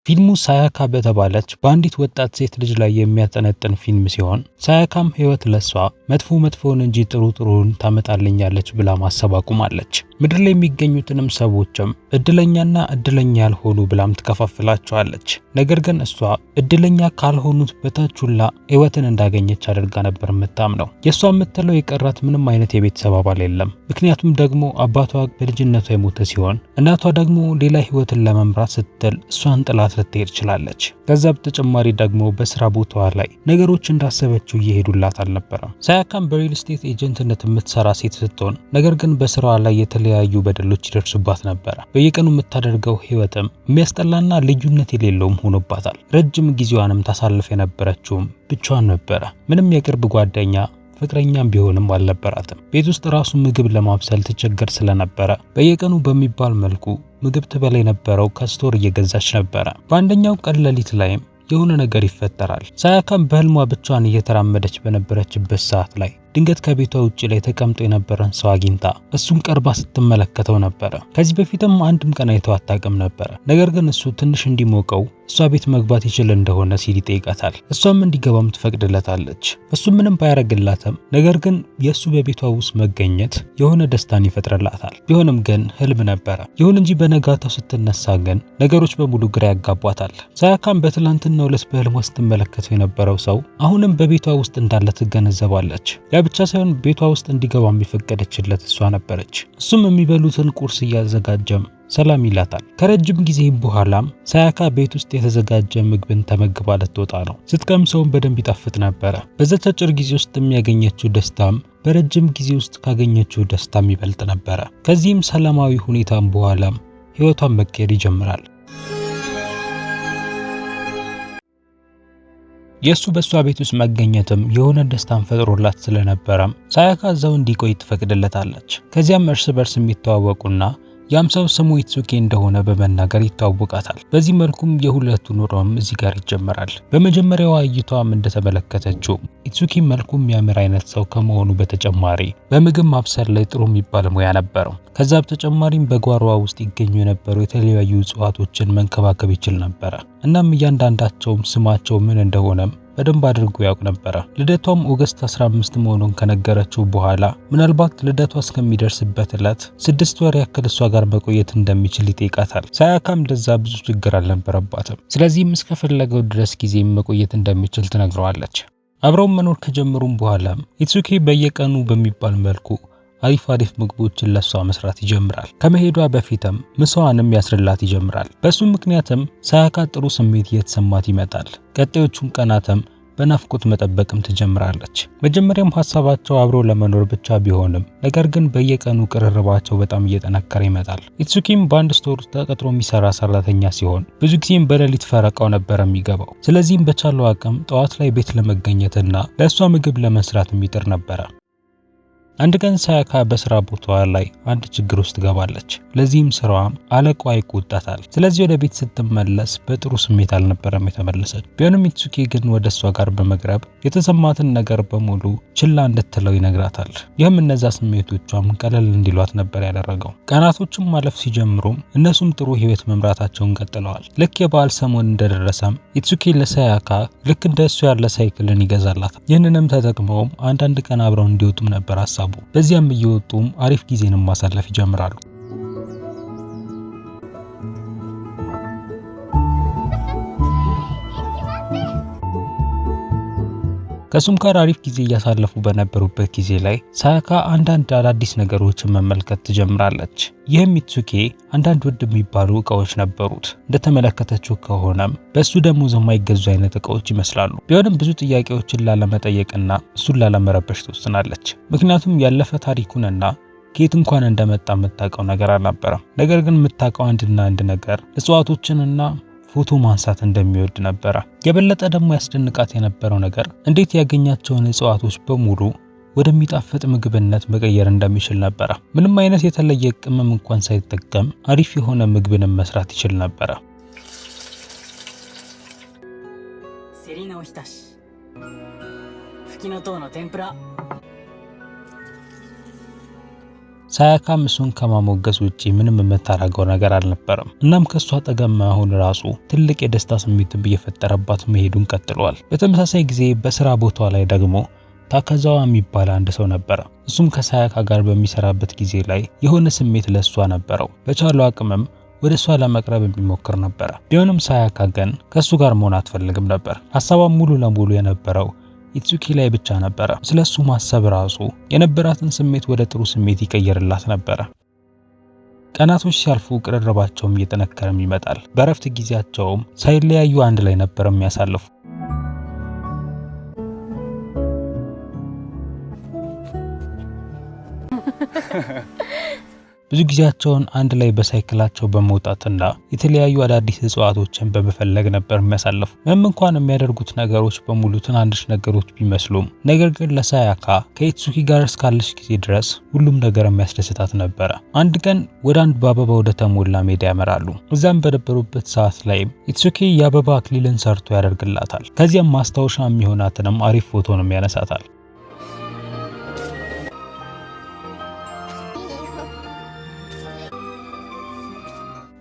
ፊልሙ ሳያካ በተባለች በአንዲት ወጣት ሴት ልጅ ላይ የሚያጠነጥን ፊልም ሲሆን ሳያካም ህይወት ለሷ መጥፎውን እንጂ ጥሩን ታመጣልኛለች ብላ ማሰብ አቁማለች። ምድር ላይ የሚገኙትንም ሰዎችም እድለኛና እድለኛ ያልሆኑ ብላም ትከፋፍላቸዋለች። ነገር ግን እሷ እድለኛ ካልሆኑት በታች ሁላ ህይወትን እንዳገኘች አድርጋ ነበር የምታምነው። የሷ የምትለው የቀራት ምንም አይነት የቤተሰብ አባል የለም። ምክንያቱም ደግሞ አባቷ በልጅነቷ የሞተ ሲሆን እናቷ ደግሞ ሌላ ህይወትን ለመምራት ስትል እሷን ጥላት ልትሄድ ትችላለች። ከዛ በተጨማሪ ደግሞ በስራ ቦታዋ ላይ ነገሮች እንዳሰበችው እየሄዱላት አልነበረም። ሳያካም በሪል ስቴት ኤጀንትነት የምትሰራ ሴት ስትሆን ነገር ግን በስራዋ ላይ የተለያዩ በደሎች ይደርሱባት ነበር። በየቀኑ የምታደርገው ህይወትም የሚያስጠላና ልዩነት የሌለውም ሆኖባታል። ረጅም ጊዜዋንም ታሳልፍ የነበረችውም ብቻዋን ነበረ። ምንም የቅርብ ጓደኛ ፍቅረኛም ቢሆንም አልነበራትም። ቤት ውስጥ ራሱ ምግብ ለማብሰል ትቸገር ስለነበረ በየቀኑ በሚባል መልኩ ምግብ ትበላ የነበረው ከስቶር እየገዛች ነበረ። በአንደኛው ቀን ሌሊት ላይም የሆነ ነገር ይፈጠራል። ሳያካም በህልሟ ብቻዋን እየተራመደች በነበረችበት ሰዓት ላይ ድንገት ከቤቷ ውጪ ላይ ተቀምጦ የነበረን ሰው አግኝታ እሱን ቀርባ ስትመለከተው ነበረ። ከዚህ በፊትም አንድም ቀን አይተው አታውቅም ነበረ። ነገር ግን እሱ ትንሽ እንዲሞቀው እሷ ቤት መግባት ይችል እንደሆነ ሲል ይጠይቃታል። እሷም እንዲገባም ትፈቅድለታለች። እሱ ምንም ባያረግላትም ነገር ግን የእሱ በቤቷ ውስጥ መገኘት የሆነ ደስታን ይፈጥርላታል። ቢሆንም ግን ህልም ነበረ። ይሁን እንጂ በነጋታው ስትነሳ ግን ነገሮች በሙሉ ግራ ያጋቧታል። ሳያካም በትላንትናው ዕለት በህልሟ ስትመለከተው የነበረው ሰው አሁንም በቤቷ ውስጥ እንዳለ ትገነዘባለች። ብቻ ሳይሆን ቤቷ ውስጥ እንዲገባ የሚፈቀደችለት እሷ ነበረች። እሱም የሚበሉትን ቁርስ እያዘጋጀም ሰላም ይላታል። ከረጅም ጊዜ በኋላም ሳያካ ቤት ውስጥ የተዘጋጀ ምግብን ተመግባ ልትወጣ ነው። ስትቀምሰውም በደንብ ይጣፍጥ ነበረ። በዛች አጭር ጊዜ ውስጥ የሚያገኘችው ደስታም በረጅም ጊዜ ውስጥ ካገኘችው ደስታም ይበልጥ ነበረ። ከዚህም ሰላማዊ ሁኔታም በኋላም ህይወቷን መቀየር ይጀምራል። የሱ በሷ ቤት ውስጥ መገኘትም የሆነ ደስታን ፈጥሮላት ስለነበረም ሳያካ እዛው እንዲቆይ ትፈቅድለታለች። ከዚያም እርስ በርስ የሚተዋወቁና ያም ሰው ስሙ ኢትሱኬ እንደሆነ በመናገር ይተዋወቃታል። በዚህ መልኩም የሁለቱ ኑሮም እዚህ ጋር ይጀምራል። በመጀመሪያዋ እይታዋም እንደተመለከተችው ኢትሱኬ መልኩ የሚያምር አይነት ሰው ከመሆኑ በተጨማሪ በምግብ ማብሰል ላይ ጥሩ የሚባል ሙያ ነበረው። ከዛ በተጨማሪም በጓሮዋ ውስጥ ይገኙ የነበሩ የተለያዩ እጽዋቶችን መንከባከብ ይችል ነበረ። እናም እያንዳንዳቸውም ስማቸው ምን እንደሆነም በደንብ አድርጎ ያውቅ ነበረ። ልደቷም ኦገስት 15 መሆኑን ከነገረችው በኋላ ምናልባት ልደቷ እስከሚደርስበት ዕለት 6 ወር ያክል እሷ ጋር መቆየት እንደሚችል ይጠይቃታል። ሳያካም እንደዛ ብዙ ችግር አልነበረባትም። ስለዚህም እስከፈለገው ድረስ ጊዜ መቆየት እንደሚችል ትነግረዋለች። አብረው መኖር ከጀመሩም በኋላ ኢትሱኬ በየቀኑ በሚባል መልኩ አሪፍ ምግቦችን ለሷ መስራት ይጀምራል። ከመሄዷ በፊትም ምሳዋንም ያስርላት ይጀምራል። በሱ ምክንያትም ሳያካ ጥሩ ስሜት እየተሰማት ይመጣል። ቀጣዮቹን ቀናትም በናፍቆት መጠበቅም ትጀምራለች። መጀመሪያም ሐሳባቸው አብሮ ለመኖር ብቻ ቢሆንም ነገር ግን በየቀኑ ቅርርባቸው በጣም እየጠነከረ ይመጣል። ኢትሱኬም በአንድ ስቶር ተቀጥሮ የሚሰራ ሰራተኛ ሲሆን ብዙ ጊዜም በሌሊት ፈረቃው ነበር የሚገባው። ስለዚህም በቻለው አቅም ጠዋት ላይ ቤት ለመገኘትና ለሷ ምግብ ለመስራት የሚጥር ነበረ። አንድ ቀን ሳያካ በስራ ቦታዋ ላይ አንድ ችግር ውስጥ ገባለች። ለዚህም ስራዋም አለቃዋ ይቆጣታል። ስለዚህ ወደ ቤት ስትመለስ በጥሩ ስሜት አልነበረም የተመለሰች። ቢሆንም ኢትሱኬ ግን ወደ እሷ ጋር በመቅረብ የተሰማትን ነገር በሙሉ ችላ እንድትለው ይነግራታል። ይህም እነዛ ስሜቶቿም ቀለል እንዲሏት ነበር ያደረገው። ቀናቶችም ማለፍ ሲጀምሩም እነሱም ጥሩ ህይወት መምራታቸውን ቀጥለዋል። ልክ የበዓል ሰሞን እንደደረሰም ኢትሱኬ ለሳያካ ልክ እንደሱ ያለ ሳይክልን ይገዛላታል። ይህንንም ተጠቅመውም አንዳንድ ቀን አብረው እንዲወጡም ነበር ሀሳቡ። በዚያም እየወጡም አሪፍ ጊዜንም ማሳለፍ ይጀምራሉ። ከሱም ጋር አሪፍ ጊዜ እያሳለፉ በነበሩበት ጊዜ ላይ ሳያካ አንዳንድ አዳዲስ ነገሮችን መመልከት ትጀምራለች። ይህም ኢትሱኬ አንዳንድ ውድ የሚባሉ እቃዎች ነበሩት። እንደተመለከተችው ከሆነም በሱ ደሞዝ የማይገዙ አይነት እቃዎች ይመስላሉ። ቢሆንም ብዙ ጥያቄዎችን ላለመጠየቅና እሱን ላለመረበሽ ትወስናለች። ምክንያቱም ያለፈ ታሪኩንና ከየት እንኳን እንደመጣ የምታውቀው ነገር አልነበረም። ነገር ግን የምታውቀው አንድ ነገር እጽዋቶችንና ፎቶ ማንሳት እንደሚወድ ነበረ። የበለጠ ደግሞ ያስደንቃት የነበረው ነገር እንዴት ያገኛቸውን እጽዋቶች በሙሉ ወደሚጣፍጥ ምግብነት መቀየር እንደሚችል ነበረ። ምንም አይነት የተለየ ቅመም እንኳን ሳይጠቀም አሪፍ የሆነ ምግብን መስራት ይችል ነበረ። ሳያካም እሱን ከማሞገስ ውጪ ምንም የምታደርገው ነገር አልነበረም። እናም ከሷ አጠገብ መሆን ራሱ ትልቅ የደስታ ስሜት እየፈጠረባት መሄዱን ቀጥሏል። በተመሳሳይ ጊዜ በስራ ቦታው ላይ ደግሞ ታካዛዋ የሚባል አንድ ሰው ነበረ። እሱም ከሳያካ ጋር በሚሰራበት ጊዜ ላይ የሆነ ስሜት ለሷ ነበረው። በቻለው አቅምም ወደ እሷ ለመቅረብ የሚሞክር ነበረ። ቢሆንም ሳያካ ግን ከሱ ጋር መሆን አትፈልግም ነበር። ሐሳቧም ሙሉ ለሙሉ የነበረው ኢትሱኪ ላይ ብቻ ነበረ። ስለሱ ማሰብ ራሱ የነበራትን ስሜት ወደ ጥሩ ስሜት ይቀየርላት ነበረ። ቀናቶች ሲያልፉ ቅርርባቸውም እየጠነከረም ይመጣል። በእረፍት ጊዜያቸውም ሳይለያዩ አንድ ላይ ነበር የሚያሳልፉ። ብዙ ጊዜያቸውን አንድ ላይ በሳይክላቸው በመውጣትና የተለያዩ አዳዲስ እጽዋቶችን በመፈለግ ነበር የሚያሳልፉ። ምንም እንኳን የሚያደርጉት ነገሮች በሙሉ ትናንሽ ነገሮች ቢመስሉም፣ ነገር ግን ለሳያካ ከኢትሱኪ ጋር እስካለች ጊዜ ድረስ ሁሉም ነገር የሚያስደስታት ነበረ። አንድ ቀን ወደ አንድ በአበባ ወደ ተሞላ ሜዳ ያመራሉ። እዛም በነበሩበት ሰዓት ላይም ኢትሱኪ የአበባ አክሊልን ሰርቶ ያደርግላታል። ከዚያም ማስታወሻ የሚሆናትንም አሪፍ ፎቶንም ያነሳታል።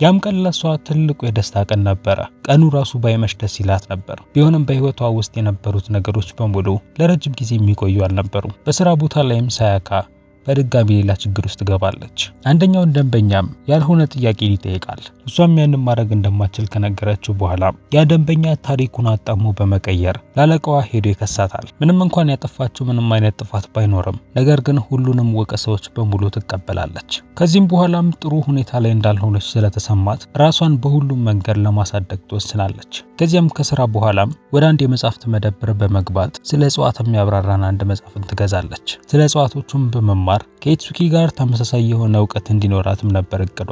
ያም ቀን ለሷ ትልቁ የደስታ ቀን ነበረ። ቀኑ ራሱ ባይመሽ ደስ ይላት ነበር። ቢሆንም በህይወቷ ውስጥ የነበሩት ነገሮች በሙሉ ለረጅም ጊዜ የሚቆዩ አልነበሩም። በስራ ቦታ ላይም ሳያካ በድጋሚ ሌላ ችግር ውስጥ ገባለች። አንደኛውን ደንበኛም ያልሆነ ጥያቄ ይጠይቃል። እሷም ያንን ማድረግ እንደማትችል ከነገረችው በኋላ ያ ደንበኛ ታሪኩን አጣሞ በመቀየር ላለቃዋ ሄዶ ይከሳታል። ምንም እንኳን ያጠፋችው ምንም አይነት ጥፋት ባይኖርም፣ ነገር ግን ሁሉንም ወቀሳዎች በሙሉ ትቀበላለች። ከዚህም በኋላም ጥሩ ሁኔታ ላይ እንዳልሆነች ስለተሰማት ራሷን በሁሉም መንገድ ለማሳደግ ትወስናለች። ከዚያም ከስራ በኋላም ወደ አንድ የመጽሐፍት መደብር በመግባት ስለ እጽዋት የሚያብራራን አንድ መጽሐፍን ትገዛለች። ስለ እጽዋቶቹም በመማር ከኢትሱኪ ጋር ተመሳሳይ የሆነ እውቀት እንዲኖራትም ነበር እቅዷ።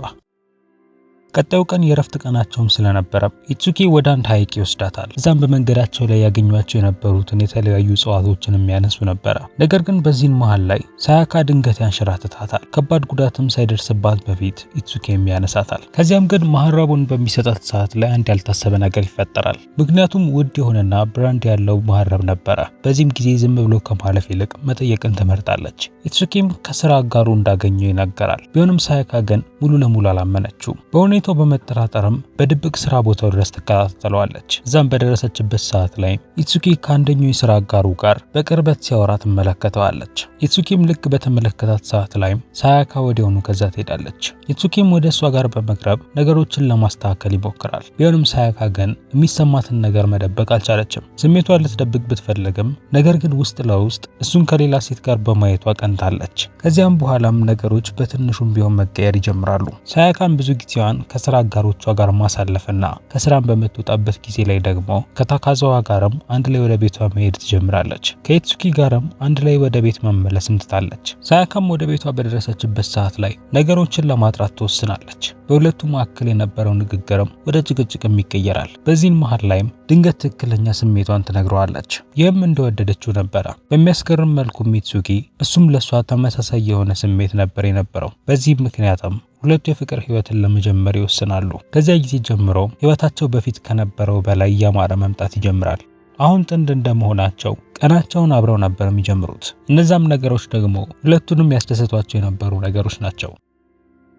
ቀጣዩ ቀን የረፍት ቀናቸውም ስለነበረ ኢትሱኪ ወደ አንድ ሐይቅ ይወስዳታል። እዛም በመንገዳቸው ላይ ያገኟቸው የነበሩትን የተለያዩ እጽዋቶችን የሚያነሱ ነበረ። ነገር ግን በዚህን መሃል ላይ ሳያካ ድንገት ያንሸራትታታል። ከባድ ጉዳትም ሳይደርስባት በፊት ኢትሱኪ ያነሳታል። ከዚያም ግን መሐረቡን በሚሰጣት ሰዓት ላይ አንድ ያልታሰበ ነገር ይፈጠራል። ምክንያቱም ውድ የሆነና ብራንድ ያለው መሐረብ ነበረ። በዚህም ጊዜ ዝም ብሎ ከማለፍ ይልቅ መጠየቅን ትመርጣለች። ኢትሱኪም ከስራ አጋሩ እንዳገኘው ይናገራል። ቢሆንም ሳያካ ግን ሙሉ ለሙሉ አላመነችውም። ሁኔታው በመጠራጠርም በድብቅ ስራ ቦታው ድረስ ትከታተለዋለች። እዛም በደረሰችበት ሰዓት ላይ ኢትሱኪ ከአንደኛው የስራ አጋሩ ጋር በቅርበት ሲያወራ ትመለከተዋለች። ኢትሱኪም ልክ በተመለከታት ሰዓት ላይ ሳያካ ወዲያውኑ ከዛ ትሄዳለች። ኢትሱኪም ወደ እሷ ጋር በመቅረብ ነገሮችን ለማስተካከል ይሞክራል። ቢሆንም ሳያካ ግን የሚሰማትን ነገር መደበቅ አልቻለችም። ስሜቷን ልትደብቅ ብትፈልግም፣ ነገር ግን ውስጥ ለውስጥ እሱን ከሌላ ሴት ጋር በማየቷ ቀንታለች። ከዚያም በኋላም ነገሮች በትንሹም ቢሆን መቀየር ይጀምራሉ። ሳያካን ብዙ ጊዜዋን ከስራ አጋሮቿ ጋር ማሳለፍና ከስራም በምትወጣበት ጊዜ ላይ ደግሞ ከታካዛዋ ጋርም አንድ ላይ ወደ ቤቷ መሄድ ትጀምራለች። ከኢትሱኪ ጋርም አንድ ላይ ወደ ቤት መመለስም ትታለች። ሳያካም ወደ ቤቷ በደረሰችበት ሰዓት ላይ ነገሮችን ለማጥራት ትወስናለች። በሁለቱ መካከል የነበረው ንግግርም ወደ ጭቅጭቅም ይቀየራል። በዚህን መሃል ላይም ድንገት ትክክለኛ ስሜቷን ትነግረዋለች። ይህም እንደወደደችው ነበረ። በሚያስገርም መልኩ ኢትሱኪ እሱም ለሷ ተመሳሳይ የሆነ ስሜት ነበር የነበረው። በዚህም ምክንያትም ሁለቱ የፍቅር ህይወትን ለመጀመር ይወስናሉ። ከዚያ ጊዜ ጀምሮ ህይወታቸው በፊት ከነበረው በላይ እያማረ መምጣት ይጀምራል። አሁን ጥንድ እንደመሆናቸው ቀናቸውን አብረው ነበር የሚጀምሩት። እነዛም ነገሮች ደግሞ ሁለቱንም ያስደሰቷቸው የነበሩ ነገሮች ናቸው።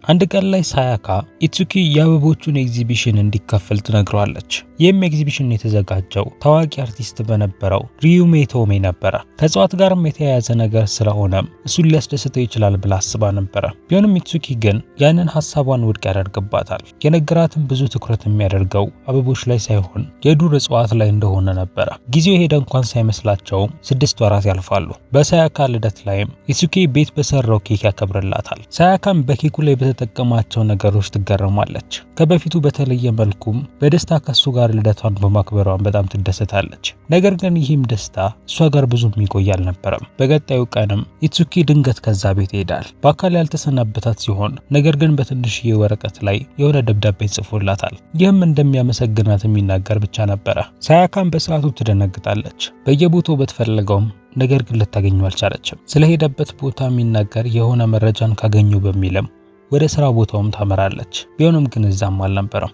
አንድ ቀን ላይ ሳያካ ኢትሱኪ የአበቦቹን ኤግዚቢሽን እንዲካፈል ትነግረዋለች። ይህም ኤግዚቢሽን የተዘጋጀው ታዋቂ አርቲስት በነበረው ሪዩሜ ቶሜ ነበረ። ከእጽዋት ጋርም የተያያዘ ነገር ስለሆነም እሱን ሊያስደስተው ይችላል ብላ አስባ ነበረ። ቢሆንም ኢትሱኪ ግን ያንን ሀሳቧን ውድቅ ያደርግባታል። የነገራትን ብዙ ትኩረት የሚያደርገው አበቦች ላይ ሳይሆን የዱር እጽዋት ላይ እንደሆነ ነበረ። ጊዜው የሄደ እንኳን ሳይመስላቸውም 6 ወራት ያልፋሉ። በሳያካ ልደት ላይም ኢትሱኪ ቤት በሰራው ኬክ ያከብርላታል። ሳያካም በኬኩ ላይ በተጠቀማቸው ነገሮች ትገረማለች። ከበፊቱ በተለየ መልኩም በደስታ ከሱ ጋር ልደቷን በማክበሯን በጣም ትደሰታለች። ነገር ግን ይህም ደስታ እሷ ጋር ብዙ የሚቆይ አልነበረም። በቀጣዩ ቀንም ኢትሱኪ ድንገት ከዛ ቤት ይሄዳል። በአካል ያልተሰናበታት ሲሆን ነገር ግን በትንሽዬ ወረቀት ላይ የሆነ ደብዳቤ ጽፎላታል። ይህም እንደሚያመሰግናት የሚናገር ብቻ ነበረ። ሳያካም በሰዓቱ ትደነግጣለች። በየቦታው በተፈለገውም ነገር ግን ልታገኘው አልቻለችም። ስለሄደበት ቦታ የሚናገር የሆነ መረጃን ካገኘው በሚልም ወደ ስራ ቦታውም ታመራለች። ቢሆንም ግን እዛም አልነበረም።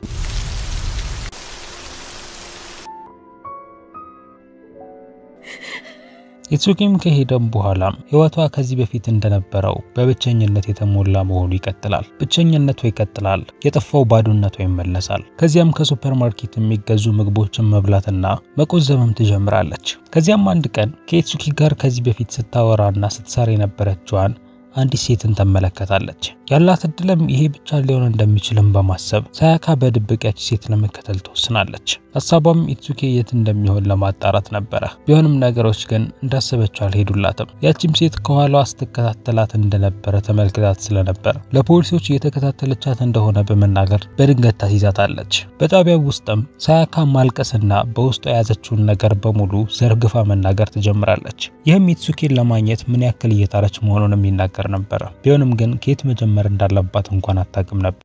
ኢትሱኪም ከሄደም በኋላ ህይወቷ ከዚህ በፊት እንደነበረው በብቸኝነት የተሞላ መሆኑ ይቀጥላል። ብቸኝነቷ ይቀጥላል። የጠፋው ባዶነቷ ይመለሳል። ከዚያም ከሱፐርማርኬት የሚገዙ ምግቦችን መብላትና መቆዘምም ትጀምራለች። ከዚያም አንድ ቀን ከኢትሱኪ ጋር ከዚህ በፊት ስታወራና ስትሰራ የነበረችዋን አንዲት ሴትን ተመለከታለች። ያላት እድልም ይሄ ብቻ ሊሆን እንደሚችልም በማሰብ ሳያካ በድብቅ ያቺ ሴት ለመከተል ትወስናለች። ሐሳቧም ኢትሱኪ የት እንደሚሆን ለማጣራት ነበረ። ቢሆንም ነገሮች ግን እንዳሰበችው አልሄዱላትም። ያቺም ሴት ከኋላዋ ስትከታተላት እንደነበረ ተመልክታት ስለነበር ለፖሊሶች እየተከታተለቻት እንደሆነ በመናገር በድንገት ታስይዛታለች። በጣቢያው ውስጥም ሳያካ ማልቀስና በውስጧ የያዘችውን ነገር በሙሉ ዘርግፋ መናገር ትጀምራለች። ይህም ኢትሱኪን ለማግኘት ምን ያክል እየጣረች መሆኑን የሚናገር ነበረ። ቢሆንም ግን ከየት መጀመር እንዳለባት እንኳን አታውቅም ነበር።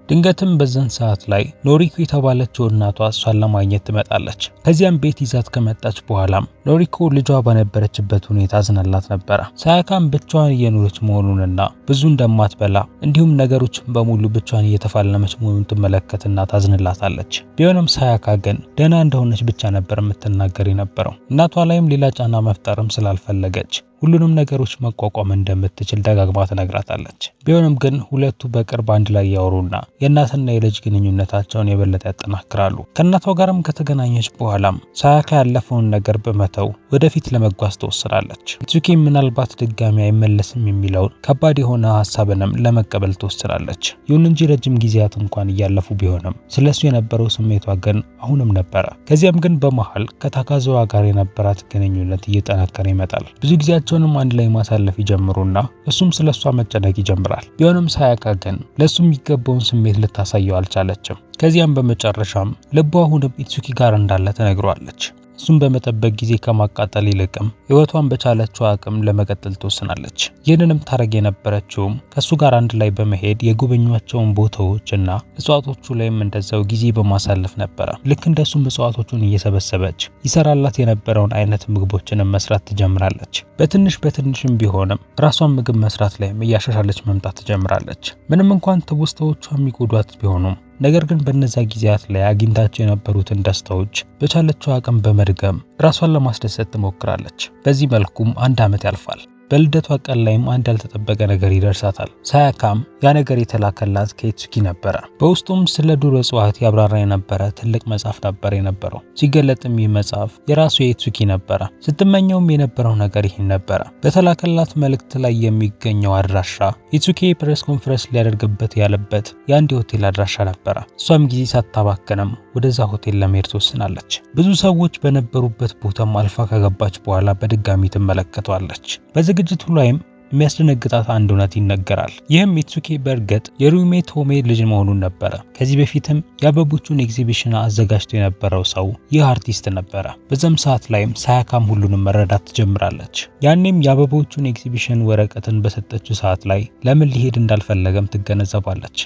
ድንገትም በዛን ሰዓት ላይ ኖሪኮ የተባለችው እናቷ እሷን ለማግኘት ትመጣለች። ከዚያም ቤት ይዛት ከመጣች በኋላም ኖሪኮ ልጇ በነበረችበት ሁኔታ አዝናላት ነበረ። ሳያካም ብቻዋን እየኖረች መሆኑንና ብዙ እንደማትበላ እንዲሁም ነገሮችን በሙሉ ብቻዋን እየተፋለመች መሆኑን ትመለከትና ታዝንላታለች። ቢሆንም ሳያካ ግን ደህና እንደሆነች ብቻ ነበር የምትናገር የነበረው። እናቷ ላይም ሌላ ጫና መፍጠርም ስላልፈለገች ሁሉንም ነገሮች መቋቋም እንደምትችል ደጋግማ ትነግራታለች። ቢሆንም ግን ሁለቱ በቅርብ አንድ ላይ ያወሩና የእናትና የልጅ ግንኙነታቸውን የበለጠ ያጠናክራሉ። ከእናቷ ጋርም ከተገናኘች በኋላም ሳያካ ያለፈውን ነገር በመተው ወደፊት ለመጓዝ ትወስናለች። ኢትሱኪ ምናልባት ድጋሚ አይመለስም የሚለውን ከባድ የሆነ ሀሳብንም ለመቀበል ትወስናለች። ይሁን እንጂ ረጅም ጊዜያት እንኳን እያለፉ ቢሆንም ስለሱ የነበረው ስሜቷ ግን አሁንም ነበረ። ከዚያም ግን በመሃል ከታካዛዋ ጋር የነበራት ግንኙነት እየጠናከረ ይመጣል። ብዙ ጊዜያቸውንም አንድ ላይ ማሳለፍ ይጀምሩና እሱም ስለሷ መጨነቅ ይጀምራል። ቢሆንም ሳያካ ግን ለሱ የሚገባውን ስሜት ልታሳየው አልቻለችም። ከዚያም በመጨረሻም ልቧ አሁንም ኢትሱኪ ጋር እንዳለ ተነግሯለች። እሱም በመጠበቅ ጊዜ ከማቃጠል ይልቅም ህይወቷን በቻለችው አቅም ለመቀጠል ትወስናለች። ይህንንም ታረግ የነበረችውም ከሱ ጋር አንድ ላይ በመሄድ የጎበኟቸውን ቦታዎችና እጽዋቶቹ ላይም እንደዛው ጊዜ በማሳለፍ ነበረ። ልክ እንደሱም እጽዋቶቹን እየሰበሰበች ይሰራላት የነበረውን አይነት ምግቦችንም መስራት ትጀምራለች። በትንሽም ቢሆንም ራሷን ምግብ መስራት ላይም እያሻሻለች መምጣት ትጀምራለች። ምንም እንኳን ትውስታዎቿ የሚጎዷት ቢሆኑም ነገር ግን በእነዛ ጊዜያት ላይ አግኝታቸው የነበሩትን ደስታዎች በቻለችው አቅም በመድገም ራሷን ለማስደሰት ትሞክራለች። በዚህ መልኩም 1 ዓመት ያልፋል። በልደቷ ቀን ላይም አንድ ያልተጠበቀ ነገር ይደርሳታል። ሳያካም ያ ነገር የተላከላት ከኢትሱኪ ነበረ። በውስጡም ስለ ዱር እጽዋት ያብራራ የነበረ ትልቅ መጽሐፍ ነበር የነበረው። ሲገለጥም ይህ መጽሐፍ የራሱ የኢትሱኪ ነበረ። ስትመኘውም የነበረው ነገር ይህን ነበረ። በተላከላት መልእክት ላይ የሚገኘው አድራሻ ኢትሱኪ ፕሬስ ኮንፈረንስ ሊያደርግበት ያለበት የአንድ ሆቴል አድራሻ ነበረ። እሷም ጊዜ ሳታባክንም ወደዛ ሆቴል ለመሄድ ትወስናለች። ብዙ ሰዎች በነበሩበት ቦታም አልፋ ከገባች በኋላ በድጋሚ ትመለከቷለች። በዝግጅቱ ላይም የሚያስደነግጣት አንድ እውነት ይነገራል። ይህም ኢትሱኪ በእርግጥ የሩሜ ቶሜ ልጅ መሆኑን ነበረ። ከዚህ በፊትም የአበቦቹን ኤግዚቢሽን አዘጋጅቶ የነበረው ሰው ይህ አርቲስት ነበረ። በዛም ሰዓት ላይም ሳያካም ሁሉንም መረዳት ትጀምራለች። ያኔም የአበቦቹን ኤግዚቢሽን ወረቀትን በሰጠችው ሰዓት ላይ ለምን ሊሄድ እንዳልፈለገም ትገነዘባለች።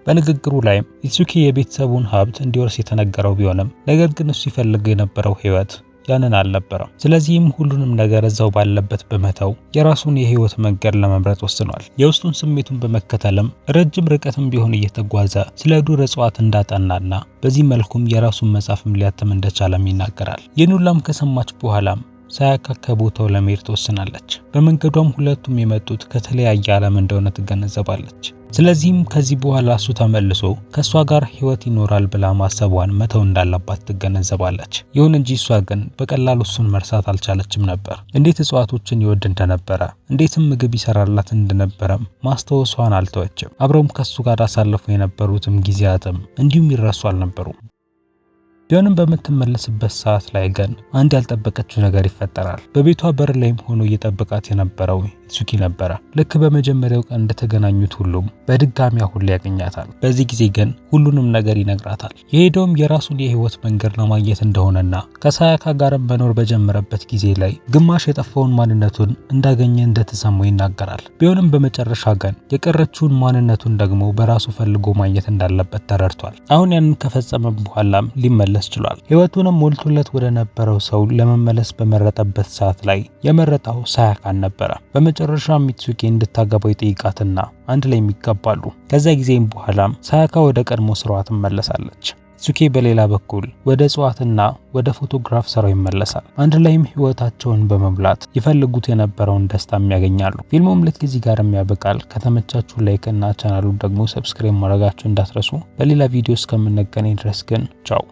በንግግሩ ላይም ኢትሱኪ የቤተሰቡን ሀብት እንዲወርስ የተነገረው ቢሆንም ነገር ግን እሱ ይፈልግ የነበረው ህይወት ያንን አልነበረም። ስለዚህም ሁሉንም ነገር እዛው ባለበት በመተው የራሱን የህይወት መንገድ ለመምረጥ ወስኗል። የውስጡን ስሜቱን በመከተልም ረጅም ርቀትም ቢሆን እየተጓዘ ስለ ዱር እጽዋት እንዳጠናና በዚህ መልኩም የራሱን መጽሐፍም ሊያተም እንደቻለም ይናገራል። ይህን ሁላም ከሰማች በኋላም ሳያካ ከቦታው ለመሄድ ትወስናለች። በመንገዷም ሁለቱም የመጡት ከተለያየ ዓለም እንደሆነ ትገነዘባለች። ስለዚህም ከዚህ በኋላ እሱ ተመልሶ ከሷ ጋር ህይወት ይኖራል ብላ ማሰቧን መተው እንዳለባት ትገነዘባለች። ይሁን እንጂ እሷ ግን በቀላሉ እሱን መርሳት አልቻለችም ነበር። እንዴት እጽዋቶችን ይወድ እንደነበረ፣ እንዴትም ምግብ ይሰራላት እንደነበረም ማስታወሷን አልተወችም። አብረውም ከሱ ጋር አሳልፈው የነበሩትም ጊዜያትም እንዲሁም ይረሱ አልነበሩም። ቢሆንም በምትመለስበት ሰዓት ላይ ግን አንድ ያልጠበቀችው ነገር ይፈጠራል። በቤቷ በር ላይም ሆኖ እየጠበቃት የነበረው ኢትሱኪ ነበረ። ልክ በመጀመሪያው ቀን እንደተገናኙት ሁሉም በድጋሚ አሁን ላይ ያገኛታል። በዚህ ጊዜ ግን ሁሉንም ነገር ይነግራታል። የሄደውም የራሱን የህይወት መንገድ ለማግኘት እንደሆነና ከሳያካ ጋር መኖር በጀመረበት ጊዜ ላይ ግማሽ የጠፋውን ማንነቱን እንዳገኘ እንደተሰማው ይናገራል። ቢሆንም በመጨረሻ ግን የቀረችውን ማንነቱን ደግሞ በራሱ ፈልጎ ማግኘት እንዳለበት ተረድቷል። አሁን ያንን ከፈጸመ በኋላም ሊመለስ ችሏል። ህይወቱንም ሞልቶለት ወደ ነበረው ሰው ለመመለስ በመረጠበት ሰዓት ላይ የመረጠው ሳያካን ነበረ። በመጨረሻም ኢትሱኪ እንድታገባው ይጠይቃትና አንድ ላይ ይጋባሉ። ከዛ ጊዜም በኋላም ሳያካ ወደ ቀድሞ ስራዋ ትመለሳለች። ሱኬ በሌላ በኩል ወደ እጽዋትና ወደ ፎቶግራፍ ስራው ይመለሳል። አንድ ላይም ህይወታቸውን በመብላት ይፈልጉት የነበረውን ደስታም ያገኛሉ። ፊልሙም ልክ እዚህ ጋር ያበቃል። ከተመቻችሁ ላይክ እና ቻናሉን ደግሞ ሰብስክራይብ ማድረጋችሁ እንዳትረሱ። በሌላ ቪዲዮ እስከምንገናኝ ድረስ ግን ቻው።